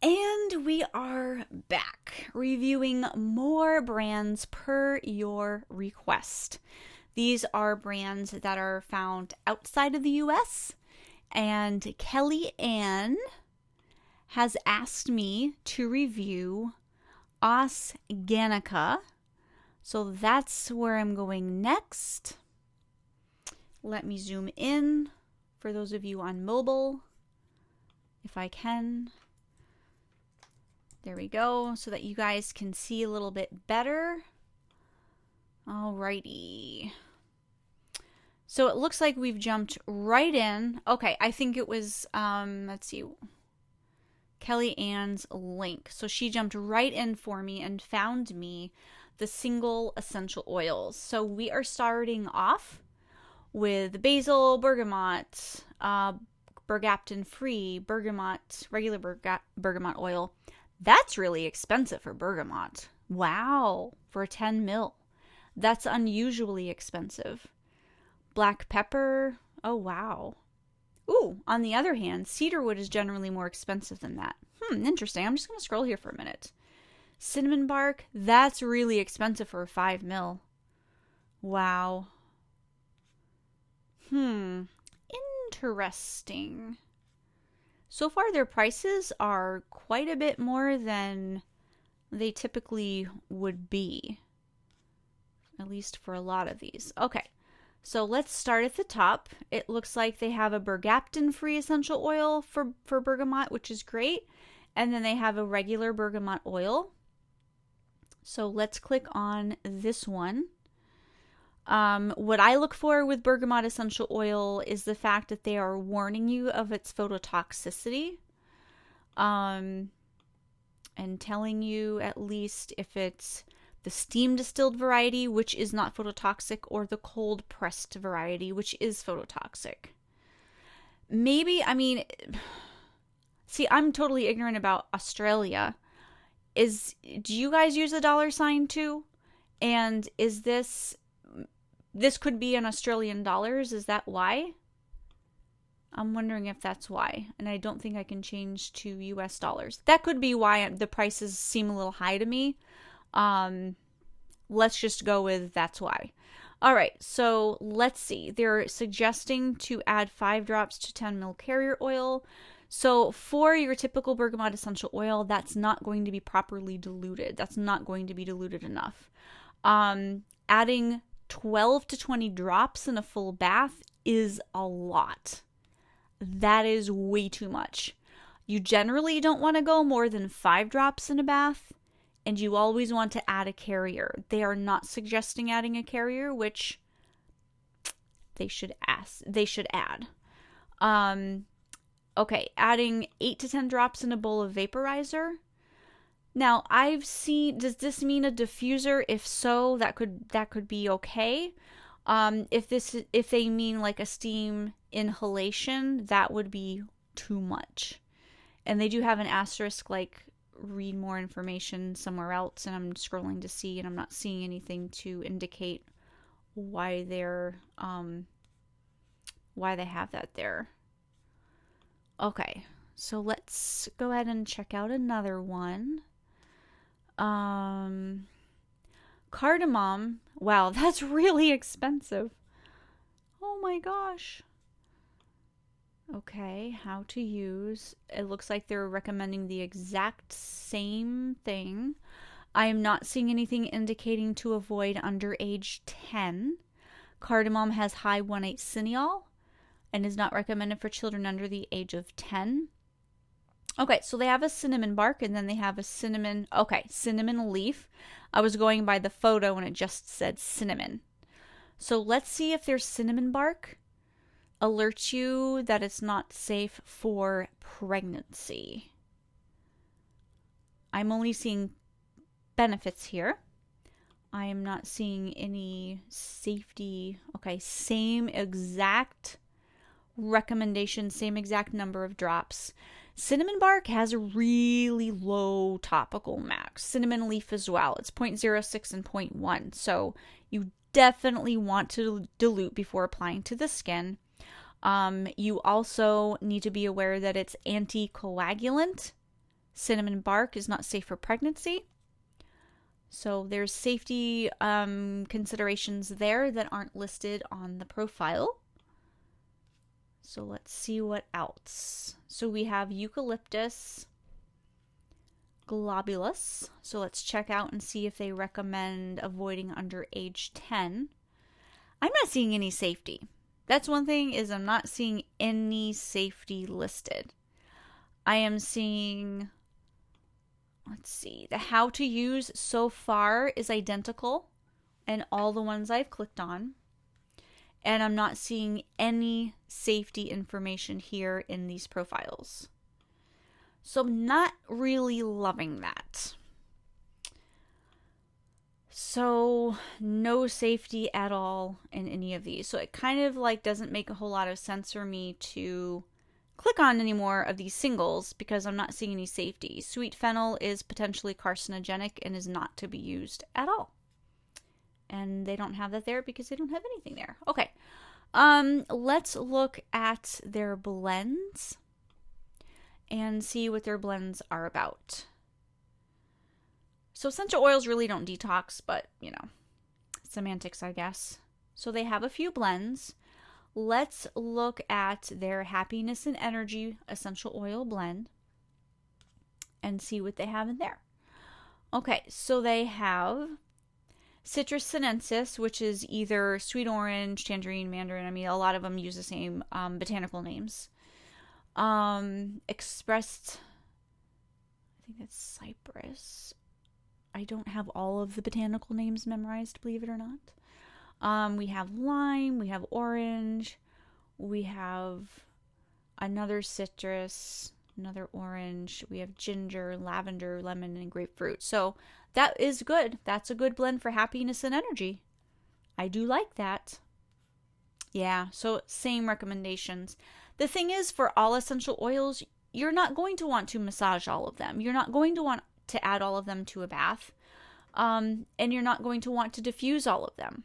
And we are back reviewing more brands per your request. These are brands that are found outside of the US, and Kelly Ann has asked me to review Ausganica. So that's where I'm going next. Let me zoom in for those of you on mobile, if I can. There we go, so that you guys can see a little bit better. Alrighty. So it looks like we've jumped right in. Okay, I think it was, let's see, Kelly Ann's link. So she jumped right in for me and found me the single essential oils. So we are starting off with basil, bergamot, bergaptan free, bergamot, regular bergamot oil. That's really expensive for bergamot. Wow, for 10 mil. That's unusually expensive. Black pepper, oh wow. Ooh, on the other hand, cedarwood is generally more expensive than that. Interesting. I'm just going to scroll here for a minute. Cinnamon bark, that's really expensive for 5 mil. Wow. Interesting. So far, their prices are quite a bit more than they typically would be, at least for a lot of these. Okay, so let's start at the top. It looks like they have a bergaptan-free essential oil for bergamot, which is great. And then they have a regular bergamot oil. So let's click on this one. What I look for with bergamot essential oil is the fact that they are warning you of its phototoxicity, and telling you at least if it's the steam distilled variety, which is not phototoxic, or the cold pressed variety, which is phototoxic. Maybe, see, I'm totally ignorant about Australia. Do you guys use a $ too? And is this could be in Australian dollars. Is that why? I'm wondering if that's why. And I don't think I can change to US dollars. That could be why the prices seem a little high to me. Let's just go with that's why. All right, so let's see. They're suggesting to add 5 drops to 10 ml carrier oil. So for your typical bergamot essential oil, that's not going to be properly diluted. That's not going to be diluted enough. Adding 12 to 20 drops in a full bath is a lot. That is way too much. You generally don't want to go more than 5 drops in a bath, and you always want to add a carrier. They are not suggesting adding a carrier, which they should add. Okay, adding 8 to 10 drops in a bowl of vaporizer. Now, I've seen, does this mean a diffuser? If so, that could be okay. If they mean like a steam inhalation, that would be too much. And they do have an asterisk, like read more information somewhere else, and I'm scrolling to see, and I'm not seeing anything to indicate why they have that there. Okay, so let's go ahead and check out another one. Cardamom. Wow, that's really expensive. Oh my gosh. Okay, how to use. It looks like they're recommending the exact same thing. I am not seeing anything indicating to avoid under age 10. Cardamom has high 1,8 cineol and is not recommended for children under the age of 10. Okay, so they have a cinnamon bark, and then they have a cinnamon leaf. I was going by the photo and it just said cinnamon. So let's see if their cinnamon bark alerts you that it's not safe for pregnancy. I'm only seeing benefits here. I am not seeing any safety. Okay, same exact recommendation, same exact number of drops. Cinnamon bark has a really low topical max. Cinnamon leaf as well. It's 0.06 and 0.1. So you definitely want to dilute before applying to the skin. You also need to be aware that it's anticoagulant. Cinnamon bark is not safe for pregnancy. So there's safety considerations there that aren't listed on the profile. So let's see what else. So we have eucalyptus globulus. So let's check out and see if they recommend avoiding under age 10. I'm not seeing any safety. That's one thing, is I'm not seeing any safety listed. I am seeing, let's see, the how to use so far is identical in all the ones I've clicked on. And I'm not seeing any safety information here in these profiles. So I'm not really loving that. So no safety at all in any of these. So it kind of like doesn't make a whole lot of sense for me to click on any more of these singles because I'm not seeing any safety. Sweet fennel is potentially carcinogenic and is not to be used at all. And they don't have that there because they don't have anything there. Okay. Let's look at their blends and see what their blends are about. So essential oils really don't detox, but, you know, semantics, I guess. So they have a few blends. Let's look at their happiness and energy essential oil blend and see what they have in there. Okay, so they have Citrus sinensis, which is either sweet orange, tangerine, mandarin. I mean, a lot of them use the same botanical names. Expressed, I think that's cypress. I don't have all of the botanical names memorized, believe it or not. We have lime, we have orange, we have another citrus, another orange, we have ginger, lavender, lemon, and grapefruit. So that is good. That's a good blend for happiness and energy. I do like that. Yeah, so same recommendations. The thing is, for all essential oils, you're not going to want to massage all of them. You're not going to want to add all of them to a bath. And you're not going to want to diffuse all of them.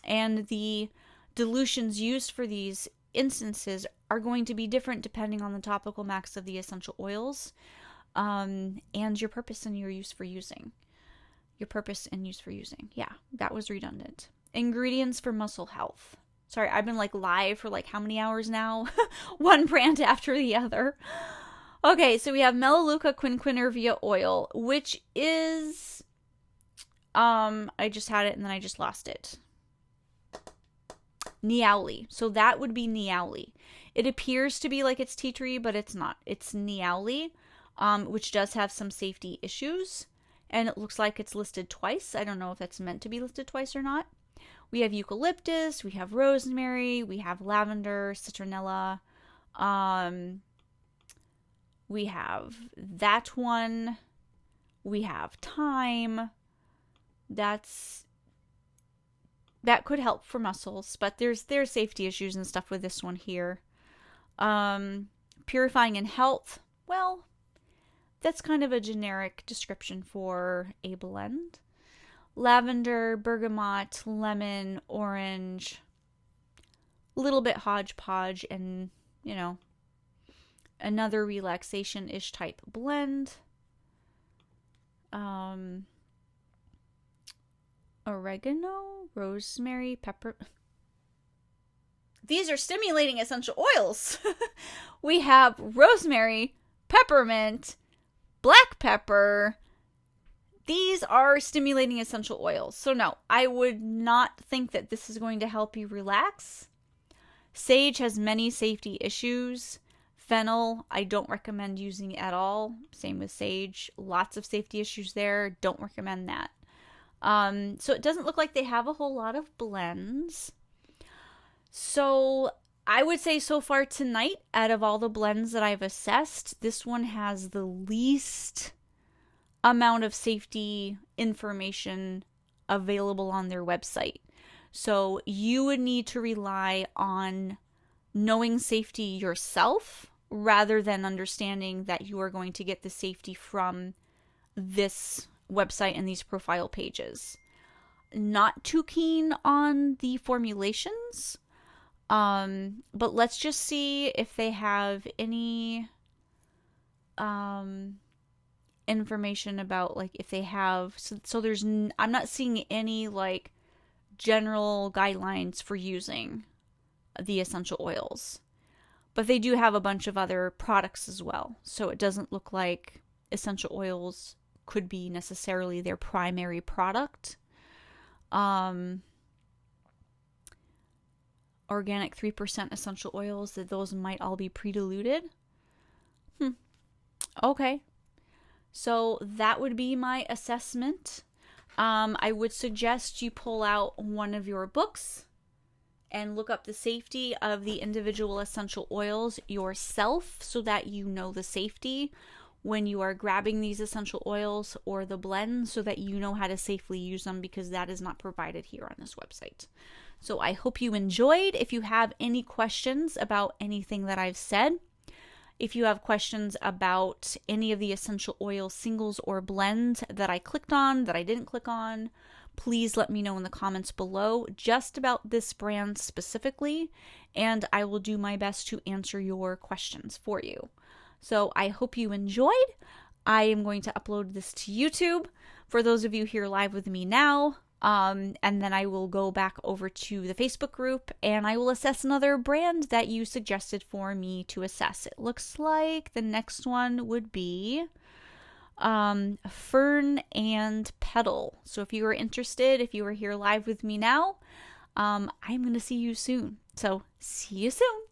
And the dilutions used for these instances are going to be different depending on the topical max of the essential oils, and your purpose and your use for using. Your purpose and use for using. Yeah, that was redundant. Ingredients for muscle health. Sorry, I've been like live for like how many hours now? One brand after the other. Okay, so we have Melaleuca quinquenervia oil, which is I just had it and then I just lost it. Niauli. So that would be Niauli. It appears to be like it's tea tree, but it's not. It's Niauli, which does have some safety issues. And it looks like it's listed twice. I don't know if that's meant to be listed twice or not. We have eucalyptus, we have rosemary, we have lavender, citronella. We have that one. We have thyme. That could help for muscles, but there's safety issues and stuff with this one here. Purifying and health. Well, that's kind of a generic description for a blend. Lavender, bergamot, lemon, orange, a little bit hodgepodge, and, you know, another relaxation-ish type blend. Oregano, rosemary, pepper. These are stimulating essential oils. We have rosemary, peppermint, black pepper. These are stimulating essential oils. So no, I would not think that this is going to help you relax. Sage has many safety issues. Fennel, I don't recommend using at all. Same with sage. Lots of safety issues there. Don't recommend that. So it doesn't look like they have a whole lot of blends. So I would say so far tonight, out of all the blends that I've assessed, this one has the least amount of safety information available on their website. So you would need to rely on knowing safety yourself rather than understanding that you are going to get the safety from this website and these profile pages. Not too keen on the formulations, but let's just see if they have any information about like if they have, so there's, I'm not seeing any like general guidelines for using the essential oils. But they do have a bunch of other products as well. So it doesn't look like essential oils could be necessarily their primary product. Organic 3% essential oils, that those might all be pre-diluted. Okay. So that would be my assessment. I would suggest you pull out one of your books and look up the safety of the individual essential oils yourself so that you know the safety when you are grabbing these essential oils or the blend, so that you know how to safely use them, because that is not provided here on this website. So I hope you enjoyed. If you have any questions about anything that I've said, if you have questions about any of the essential oil singles or blends that I clicked on, that I didn't click on, please let me know in the comments below just about this brand specifically, and I will do my best to answer your questions for you. So I hope you enjoyed. I am going to upload this to YouTube for those of you here live with me now. And then I will go back over to the Facebook group and I will assess another brand that you suggested for me to assess. It looks like the next one would be Fern and Petal. So if you are interested, if you are here live with me now, I'm going to see you soon. So see you soon.